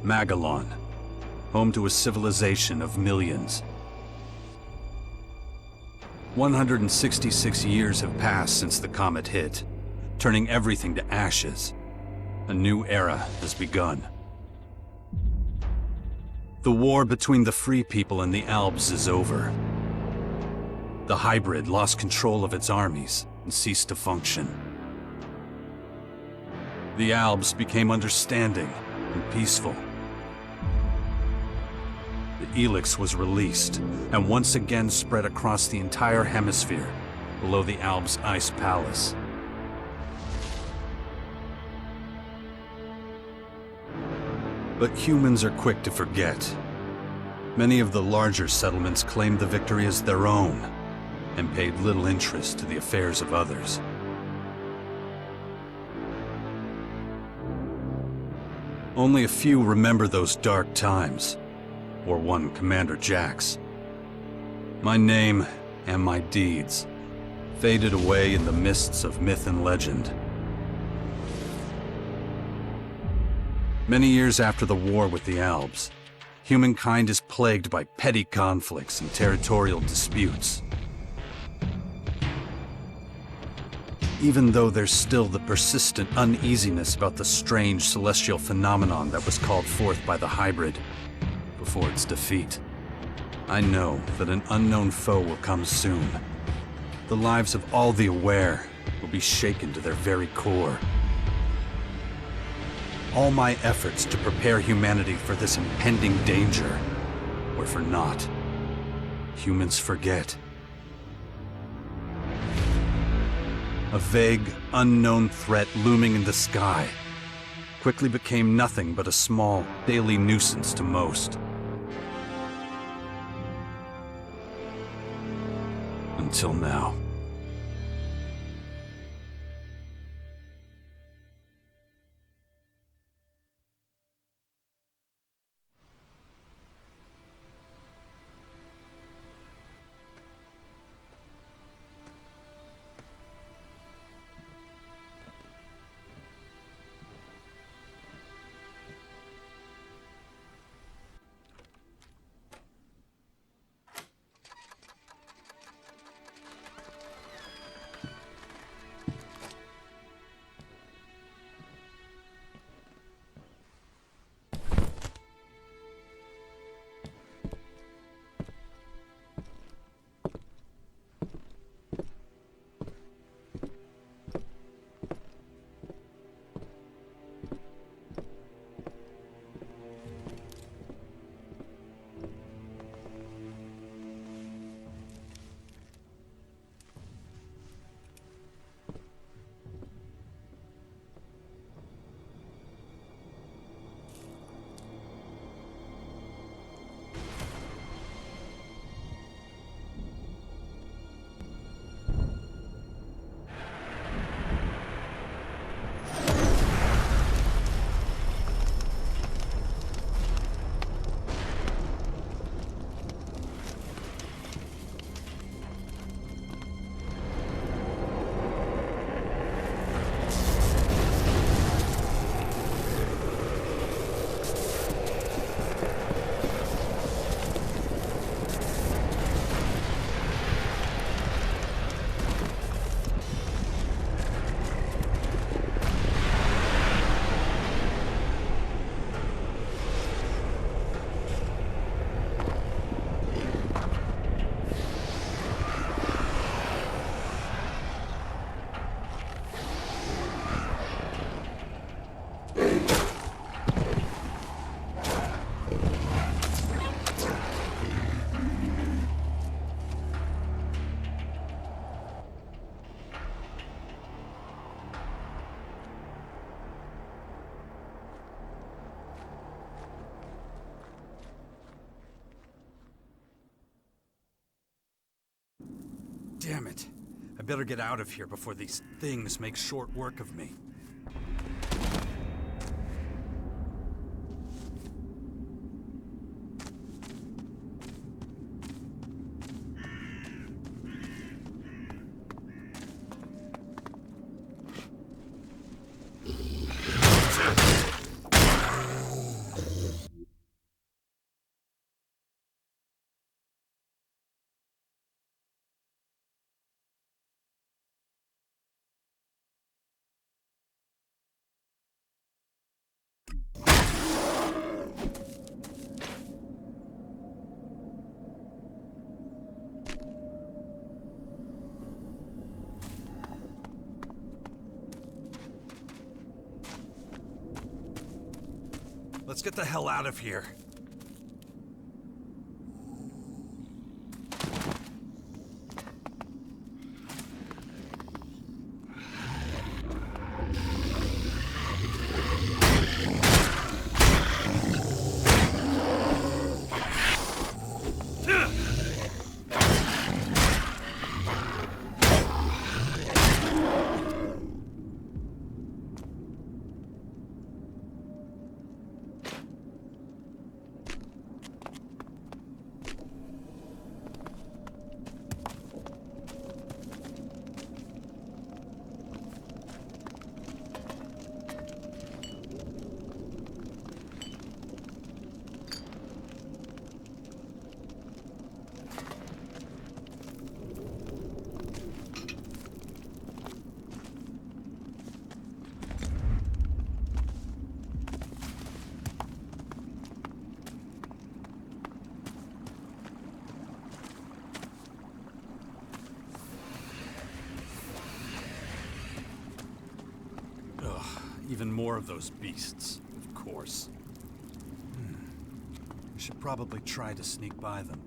Magellan, home to a civilization of millions. 166 years have passed since the comet hit, turning everything to ashes. A new era has begun. The war between the free people and the Alps is over. The hybrid lost control of its armies and ceased to function. The Alps became understanding and peaceful. The ELEX was released and once again spread across the entire hemisphere below the Alps ice palace. But humans are quick to forget. Many of the larger settlements claimed the victory as their own and paid little interest to the affairs of others. Only a few remember those dark times, or one Commander Jax. My name and my deeds faded away in the mists of myth and legend. Many years after the war with the Alps, humankind is plagued by petty conflicts and territorial disputes. Even though there's still the persistent uneasiness about the strange celestial phenomenon that was called forth by the hybrid before its defeat, I know that an unknown foe will come soon. The lives of all the aware will be shaken to their very core. All my efforts to prepare humanity for this impending danger were for naught. Humans forget. A vague, unknown threat looming in the sky quickly became nothing but a small, daily nuisance to most. Until now. Damn it. I better get out of here before these things make short work of me. Let's get the hell out of here. Even more of those beasts, of course. I should probably try to sneak by them.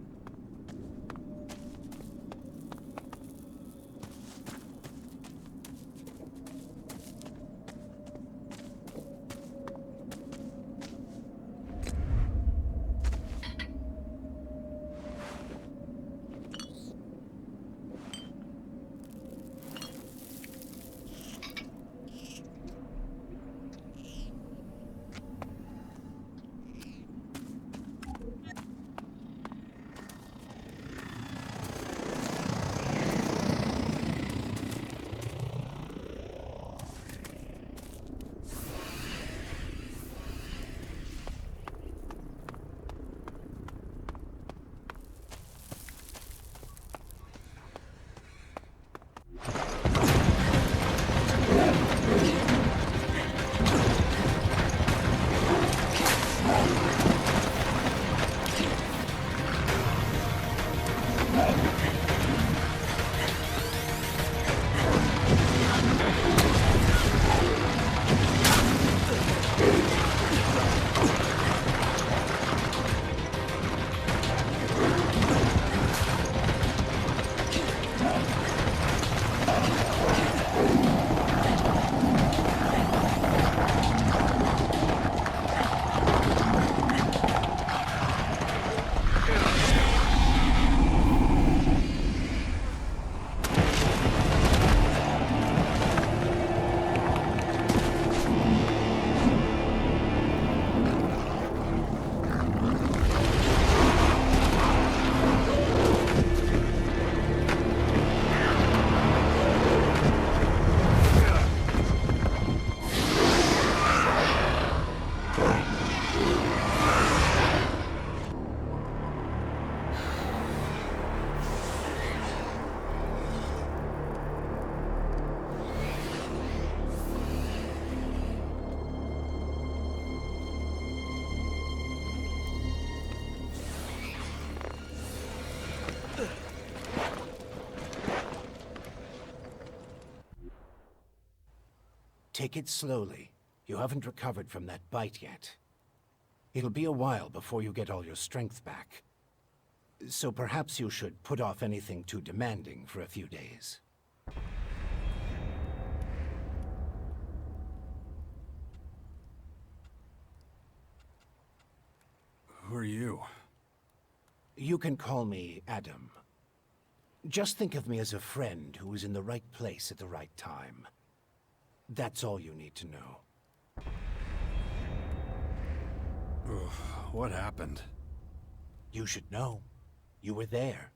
Take it slowly. You haven't recovered from that bite yet. It'll be a while before you get all your strength back. So perhaps you should put off anything too demanding for a few days. Who are you? You can call me Adam. Just think of me as a friend who was in the right place at the right time. That's all you need to know. Ugh, what happened? You should know. You were there.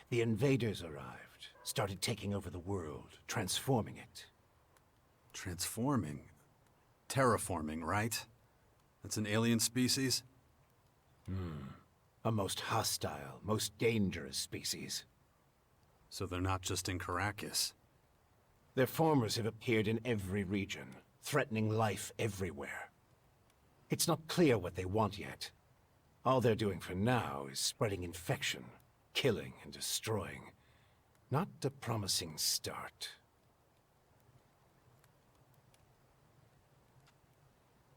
The invaders arrived, started taking over the world, transforming it. Transforming? Terraforming, right? That's an alien species? A most hostile, most dangerous species. So they're not just in Caracas. Their formers have appeared in every region, threatening life everywhere. It's not clear what they want yet. All they're doing for now is spreading infection, killing and destroying. Not a promising start.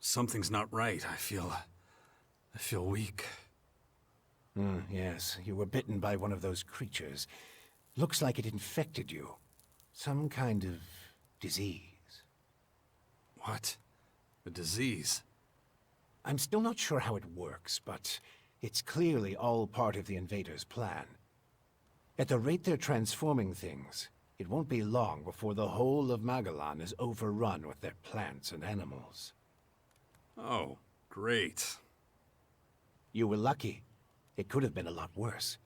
Something's not right. I feel weak. Yes, you were bitten by one of those creatures. Looks like it infected you. Some kind of disease. What? A disease? I'm still not sure how it works, but it's clearly all part of the invaders' plan. At the rate they're transforming things, it won't be long before the whole of Magalan is overrun with their plants and animals. Oh, great. You were lucky. It could have been a lot worse.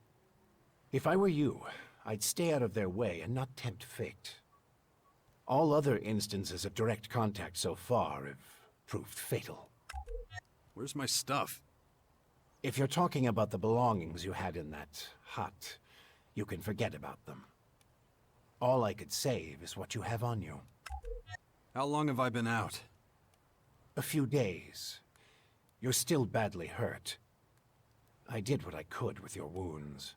If I were you, I'd stay out of their way and not tempt fate. All other instances of direct contact so far have proved fatal. Where's my stuff? If you're talking about the belongings you had in that hut, you can forget about them. All I could save is what you have on you. How long have I been out? A few days. You're still badly hurt. I did what I could with your wounds.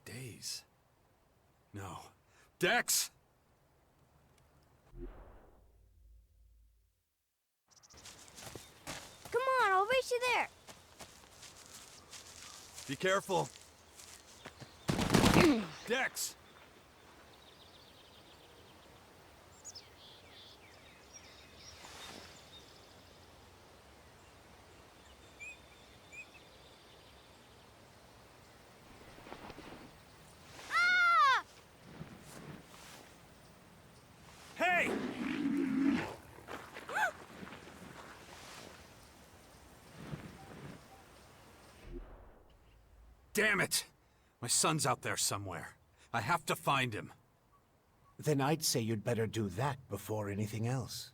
Days? No. Dex! Come on, I'll race you there. Be careful. Dex! Ah! Hey! Damn it! My son's out there somewhere. I have to find him. Then I'd say you'd better do that before anything else.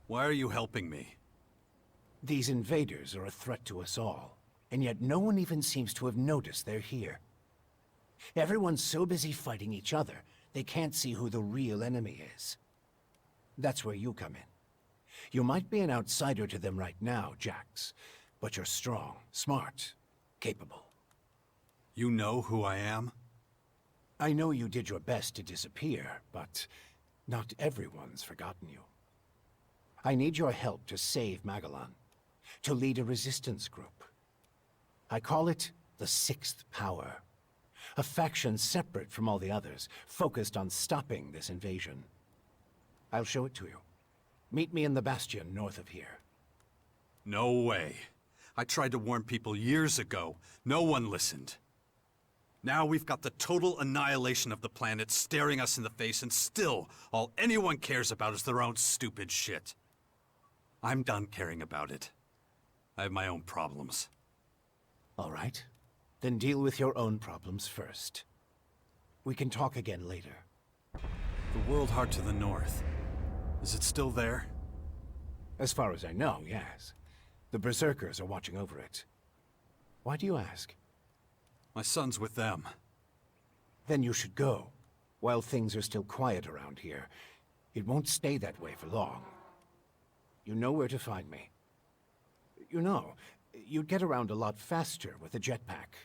Why are you helping me? These invaders are a threat to us all, and yet no one even seems to have noticed they're here. Everyone's so busy fighting each other, they can't see who the real enemy is. That's where you come in. You might be an outsider to them right now, Jax, but you're strong, smart, capable. You know who I am? I know you did your best to disappear, but not everyone's forgotten you. I need your help to save Magalan, to lead a resistance group. I call it the Sixth Power, a faction separate from all the others, focused on stopping this invasion. I'll show it to you. Meet me in the Bastion north of here. No way. I tried to warn people years ago. No one listened. Now we've got the total annihilation of the planet staring us in the face, and still, all anyone cares about is their own stupid shit. I'm done caring about it. I have my own problems. All right. Then deal with your own problems first. We can talk again later. The World Heart to the north. Is it still there? As far as I know, yes. The Berserkers are watching over it. Why do you ask? My son's with them. Then you should go, while things are still quiet around here. It won't stay that way for long. You know where to find me. You know, you'd get around a lot faster with a jetpack.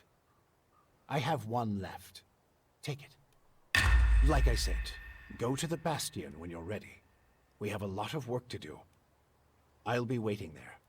I have one left. Take it. Like I said, go to the Bastion when you're ready. We have a lot of work to do. I'll be waiting there.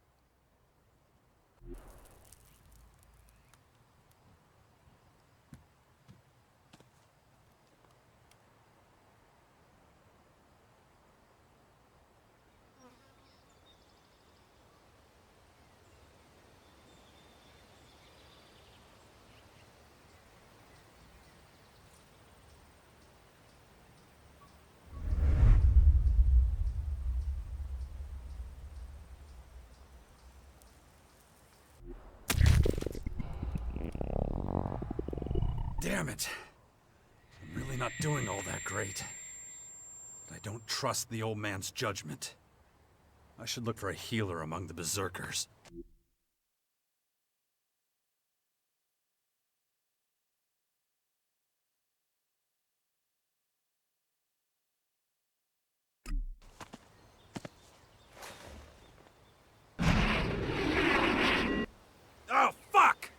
Damn it. I'm really not doing all that great. But I don't trust the old man's judgment. I should look for a healer among the Berserkers. Oh, fuck!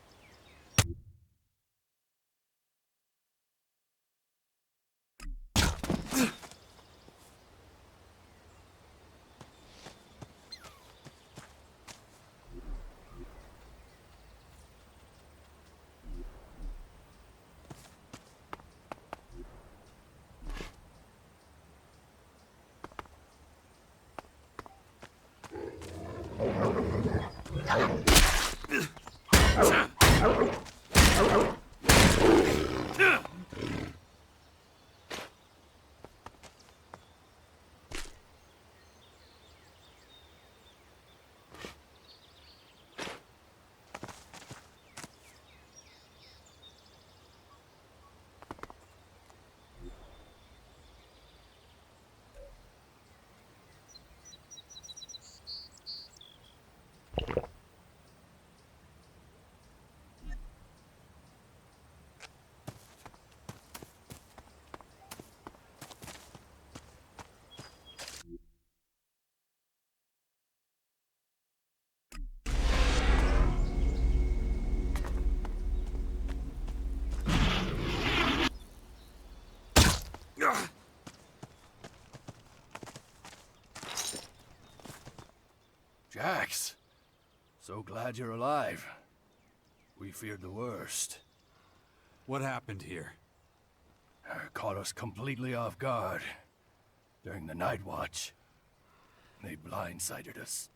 Jax, so glad you're alive. We feared the worst. What happened here? Caught us completely off guard during the night watch. They blindsided us.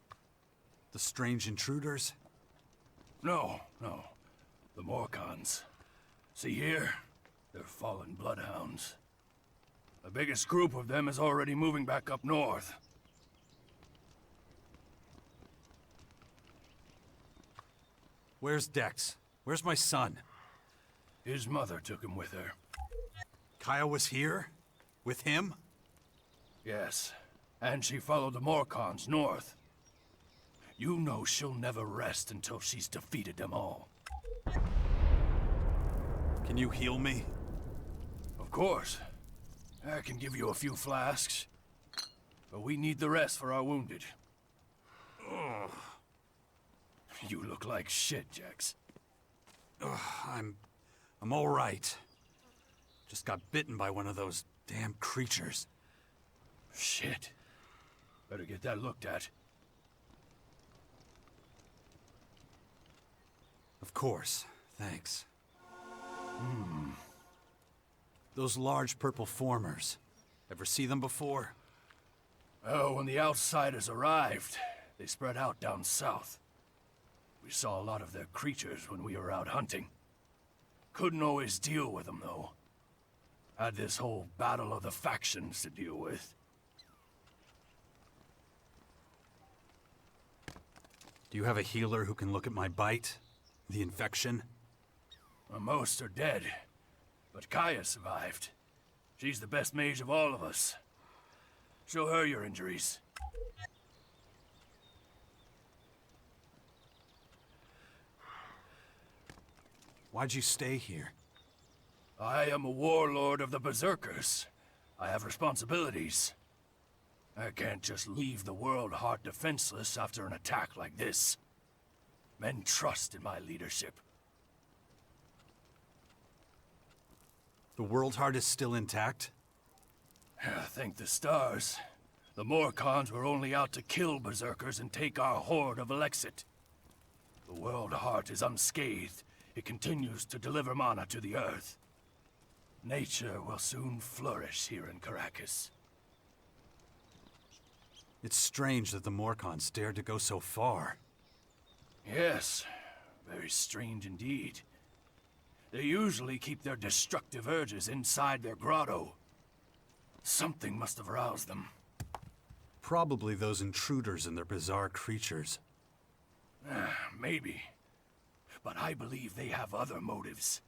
The strange intruders? No. The Morcons. See here? They're fallen bloodhounds. The biggest group of them is already moving back up north. Where's Dex? Where's my son? His mother took him with her. Kaya was here? With him? Yes, and she followed the Morcons north. You know she'll never rest until she's defeated them all. Can you heal me? Of course. I can give you a few flasks. But we need the rest for our wounded. Ugh. You look like shit, Jax. I'm all right. Just got bitten by one of those damn creatures. Shit. Better get that looked at. Of course. Thanks. Those large purple formers. Ever see them before? Oh, when the outsiders arrived, they spread out down south. We saw a lot of their creatures when we were out hunting. Couldn't always deal with them, though. Had this whole battle of the factions to deal with. Do you have a healer who can look at my bite? The infection? Well, most are dead, but Kaya survived. She's the best mage of all of us. Show her your injuries. Why'd you stay here? I am a warlord of the Berserkers. I have responsibilities. I can't just leave the world heart defenseless after an attack like this. Men trust in my leadership. The World Heart is still intact? Thank the stars. The Morcons were only out to kill Berserkers and take our horde of ELEX II. The World Heart is unscathed. It continues to deliver mana to the Earth. Nature will soon flourish here in Caracas. It's strange that the Morcons dared to go so far. Yes, very strange indeed. They usually keep their destructive urges inside their grotto. Something must have aroused them. Probably those intruders and their bizarre creatures. Maybe. But I believe they have other motives.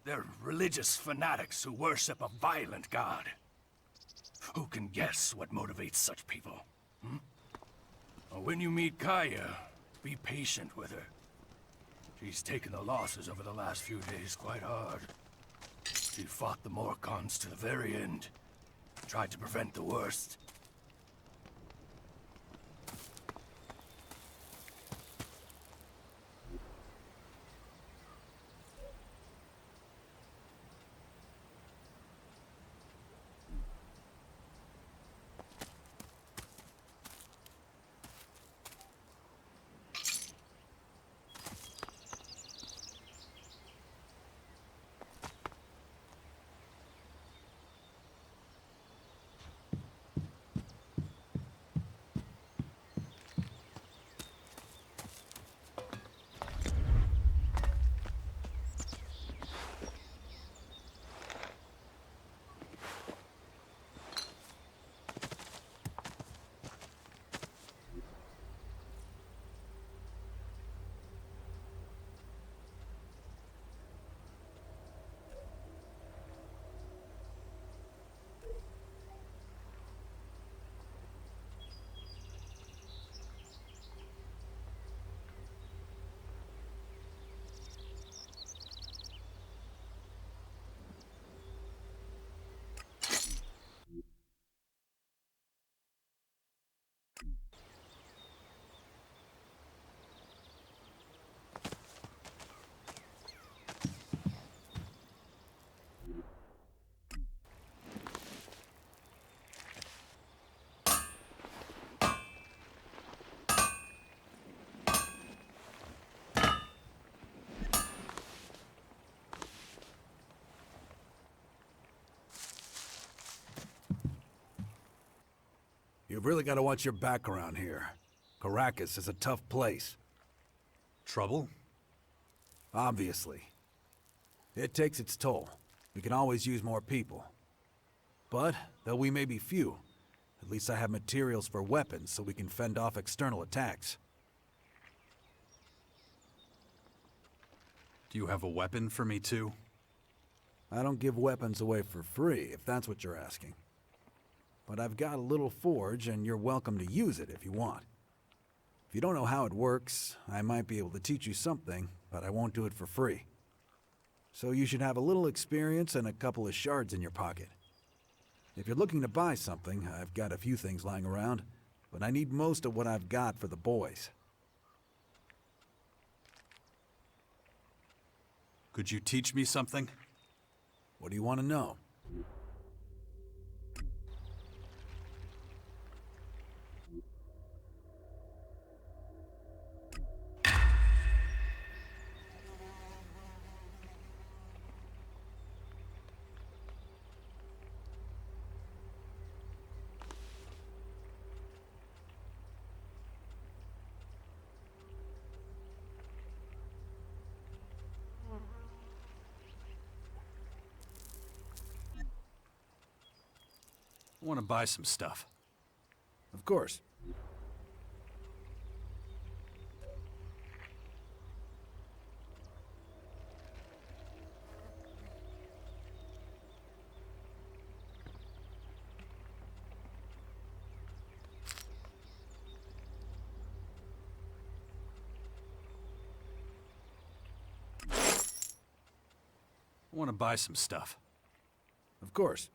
They're religious fanatics who worship a violent god. Who can guess what motivates such people? Well, when you meet Kaya, be patient with her. She's taken the losses over the last few days quite hard. She fought the Morcons to the very end. Tried to prevent the worst. You've really got to watch your back around here. Caracas is a tough place. Trouble? Obviously. It takes its toll. We can always use more people. But, though we may be few, at least I have materials for weapons so we can fend off external attacks. Do you have a weapon for me too? I don't give weapons away for free, if that's what you're asking. But I've got a little forge, and you're welcome to use it if you want. If you don't know how it works, I might be able to teach you something, but I won't do it for free. So you should have a little experience and a couple of shards in your pocket. If you're looking to buy something, I've got a few things lying around, but I need most of what I've got for the boys. Could you teach me something? What do you want to know? I want to buy some stuff. Of course. I want to buy some stuff. Of course.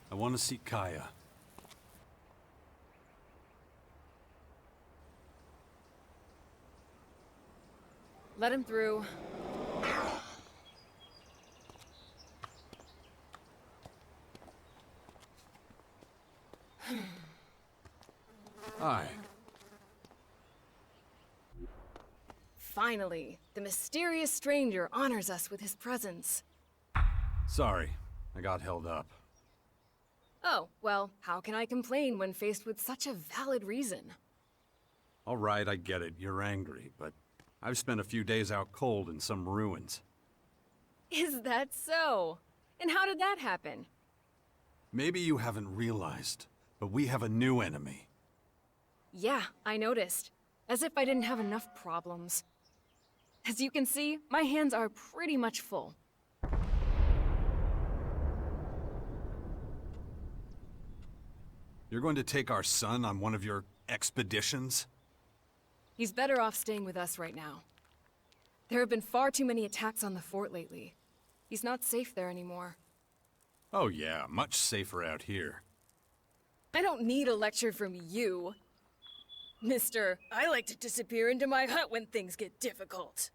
I want to see Kaya. Let him through. Hi. Finally, the mysterious stranger honors us with his presence. Sorry, I got held up. Oh, well, how can I complain when faced with such a valid reason? All right, I get it. You're angry, but I've spent a few days out cold in some ruins. Is that so? And how did that happen? Maybe you haven't realized, but we have a new enemy. Yeah, I noticed. As if I didn't have enough problems. As you can see, my hands are pretty much full. You're going to take our son on one of your expeditions? He's better off staying with us right now. There have been far too many attacks on the fort lately. He's not safe there anymore. Oh yeah, much safer out here. I don't need a lecture from you. Mister, I like to disappear into my hut when things get difficult.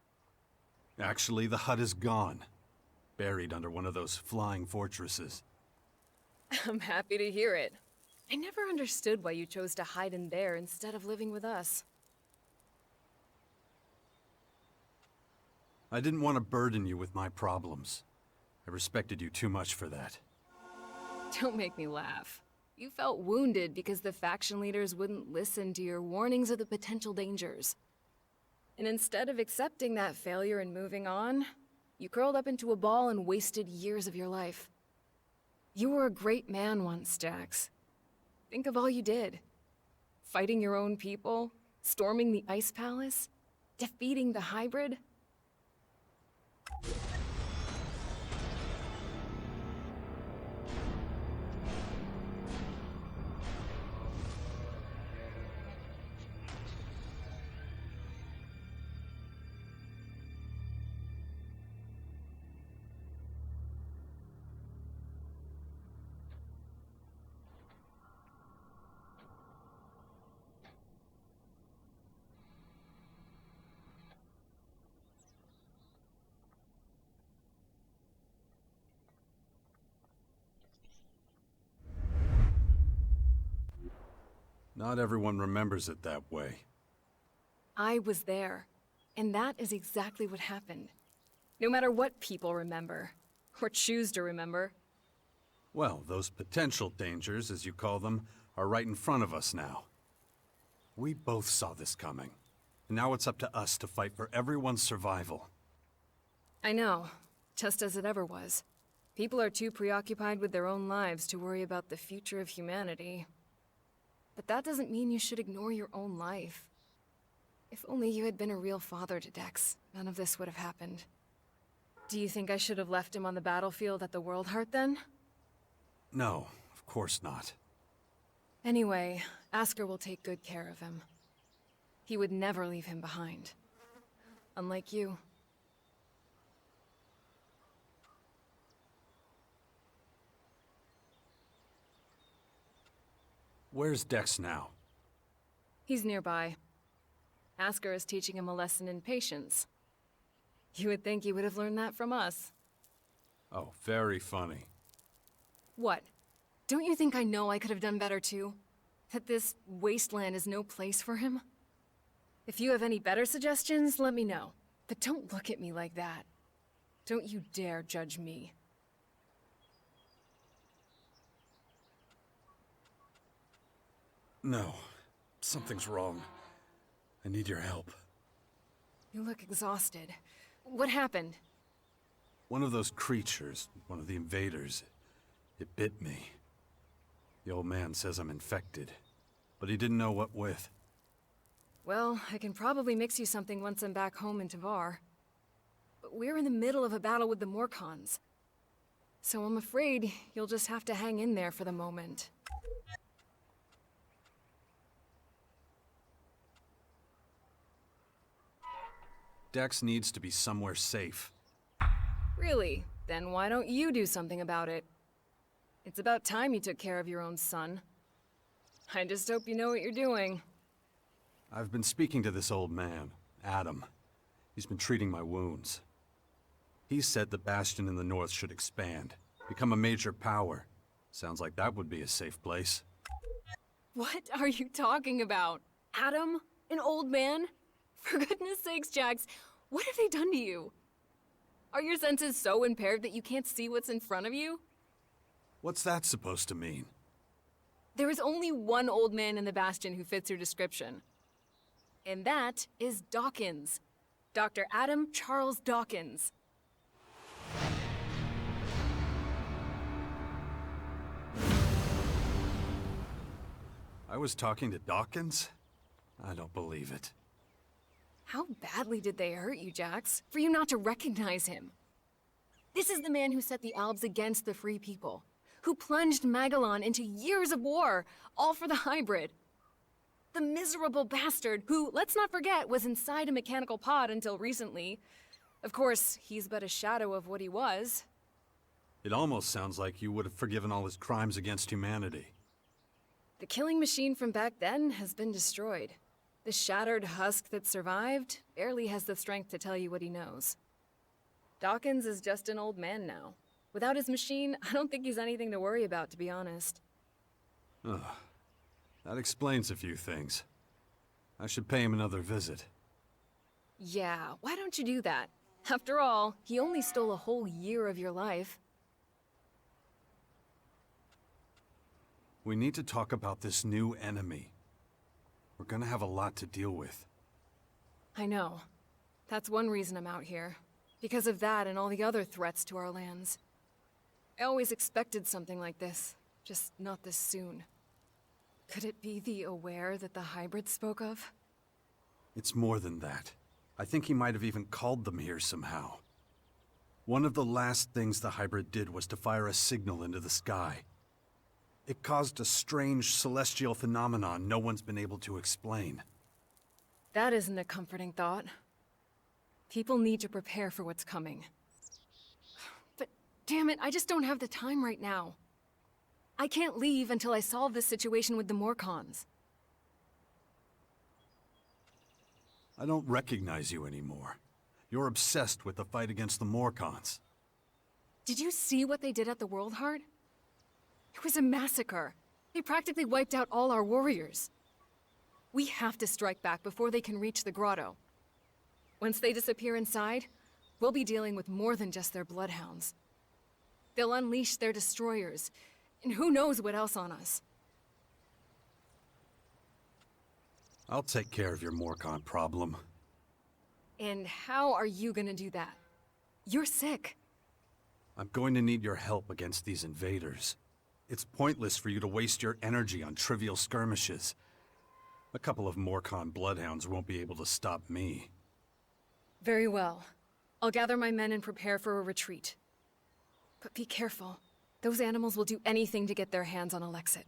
Actually, the hut is gone. Buried under one of those flying fortresses. I'm happy to hear it. I never understood why you chose to hide in there instead of living with us. I didn't want to burden you with my problems. I respected you too much for that. Don't make me laugh. You felt wounded because the faction leaders wouldn't listen to your warnings of the potential dangers. And instead of accepting that failure and moving on, you curled up into a ball and wasted years of your life. You were a great man once, Jax. Think of all you did. Fighting your own people, storming the Ice Palace, defeating the hybrid. Not everyone remembers it that way. I was there, and that is exactly what happened. No matter what people remember, or choose to remember. Well, those potential dangers, as you call them, are right in front of us now. We both saw this coming, and now it's up to us to fight for everyone's survival. I know, just as it ever was. People are too preoccupied with their own lives to worry about the future of humanity. But that doesn't mean you should ignore your own life. If only you had been a real father to Dex, none of this would have happened. Do you think I should have left him on the battlefield at the World Heart then? No, of course not. Anyway, Asker will take good care of him. He would never leave him behind. Unlike you. Where's Dex now? He's nearby. Asker is teaching him a lesson in patience. You would think he would have learned that from us. Oh, very funny. What? Don't you think I know I could have done better too? That this wasteland is no place for him? If you have any better suggestions, let me know. But don't look at me like that. Don't you dare judge me. No, something's wrong. I need your help. You look exhausted. What happened? One of those creatures, one of the invaders, it bit me. The old man says I'm infected, but he didn't know what with. Well, I can probably mix you something once I'm back home in Tavar. But we're in the middle of a battle with the Morcons. So I'm afraid you'll just have to hang in there for the moment. Dex needs to be somewhere safe. Really? Then why don't you do something about it? It's about time you took care of your own son. I just hope you know what you're doing. I've been speaking to this old man, Adam. He's been treating my wounds. He said the Bastion in the north should expand, become a major power. Sounds like that would be a safe place. What are you talking about? Adam? An old man? For goodness sakes, Jax, what have they done to you? Are your senses so impaired that you can't see what's in front of you? What's that supposed to mean? There is only one old man in the Bastion who fits your description. And that is Dawkins. Dr. Adam Charles Dawkins. I was talking to Dawkins? I don't believe it. How badly did they hurt you, Jax, for you not to recognize him? This is the man who set the Albs against the Free People, who plunged Magellan into years of war, all for the hybrid. The miserable bastard who, let's not forget, was inside a mechanical pod until recently. Of course, he's but a shadow of what he was. It almost sounds like you would have forgiven all his crimes against humanity. The killing machine from back then has been destroyed. The shattered husk that survived barely has the strength to tell you what he knows. Dawkins is just an old man now. Without his machine, I don't think he's anything to worry about, to be honest. Ugh. That explains a few things. I should pay him another visit. Yeah, why don't you do that? After all, he only stole a whole year of your life. We need to talk about this new enemy. We're gonna have a lot to deal with. I know. That's one reason I'm out here. Because of that and all the other threats to our lands. I always expected something like this, just not this soon. Could it be the Aware that the hybrid spoke of? It's more than that. I think he might have even called them here somehow. One of the last things the hybrid did was to fire a signal into the sky. It caused a strange celestial phenomenon no one's been able to explain. That isn't a comforting thought. People need to prepare for what's coming. But damn it, I just don't have the time right now. I can't leave until I solve this situation with the Morcons. I don't recognize you anymore. You're obsessed with the fight against the Morcons. Did you see what they did at the World Heart? It was a massacre. They practically wiped out all our warriors. We have to strike back before they can reach the grotto. Once they disappear inside, we'll be dealing with more than just their bloodhounds. They'll unleash their destroyers, and who knows what else on us. I'll take care of your Morcon problem. And how are you gonna do that? You're sick. I'm going to need your help against these invaders. It's pointless for you to waste your energy on trivial skirmishes. A couple of Morcon bloodhounds won't be able to stop me. Very well. I'll gather my men and prepare for a retreat. But be careful. Those animals will do anything to get their hands on Alexit.